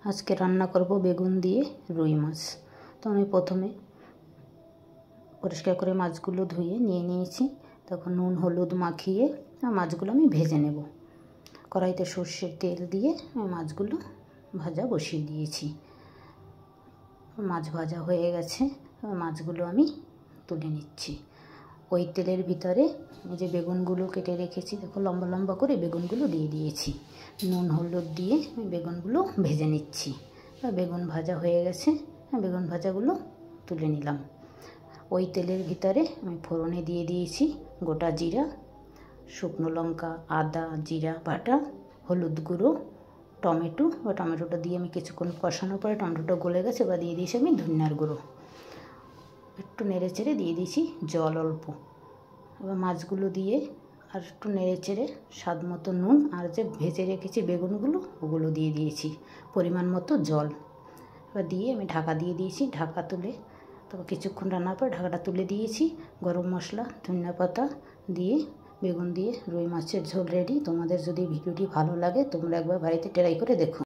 আজকে রান্না করব বেগুন দিয়ে রুই মাছ। তো আমি প্রথমে পরিষ্কার করে মাছগুলো ধুয়ে নিয়ে নিয়েছি। তখন নুন হলুদ মাখিয়ে মাছগুলো আমি ভেজে নেব। কড়াইতে সর্ষের তেল দিয়ে আমি মাছগুলো ভাজা বসিয়ে দিয়েছি। মাছ ভাজা হয়ে গেছে, মাছগুলো আমি তুলে নিচ্ছি। ওই তেলের ভিতরে যে বেগুনগুলো কেটে রেখেছি, দেখো লম্বা লম্বা করে বেগুনগুলো দিয়ে দিয়েছি। নুন হলুদ দিয়ে বেগুনগুলো ভেজে নিচ্ছি। বেগুন ভাজা হয়ে গেছে, বেগুন ভাজাগুলো তুলে নিলাম। ওই তেলের ভিতরে আমি ফোড়নে দিয়ে দিয়েছি গোটা জিরা, শুকনো লঙ্কা, আদা জিরা বাটা, হলুদ গুঁড়ো, টমেটো। টমেটোটা দিয়ে আমি কিছুক্ষণ কষানোর পরে টমেটোটা গলে গেছে, এবার দিয়ে দিয়েছি আমি ধনিয়ার গুঁড়ো। একটু নেড়ে চেড়ে দিয়ে দিয়েছি জল অল্প। এবার মাছগুলো দিয়ে আর একটু নেড়ে চেড়ে স্বাদ মতো নুন আর যে ভেজে রেখেছি বেগুনগুলো ওগুলো দিয়ে দিয়েছি, পরিমাণ মতো জল। এবার দিয়ে আমি ঢাকা দিয়ে দিয়েছি। ঢাকা তুলে তারপর কিছুক্ষণ রান্নার পর ঢাকাটা তুলে দিয়েছি। গরম মশলা ধনিয়া পাতা দিয়ে বেগুন দিয়ে রুই মাছের ঝোল রেডি। তোমাদের যদি ভিডিওটি ভালো লাগে তোমরা একবার বাড়িতে ট্রাই করে দেখো।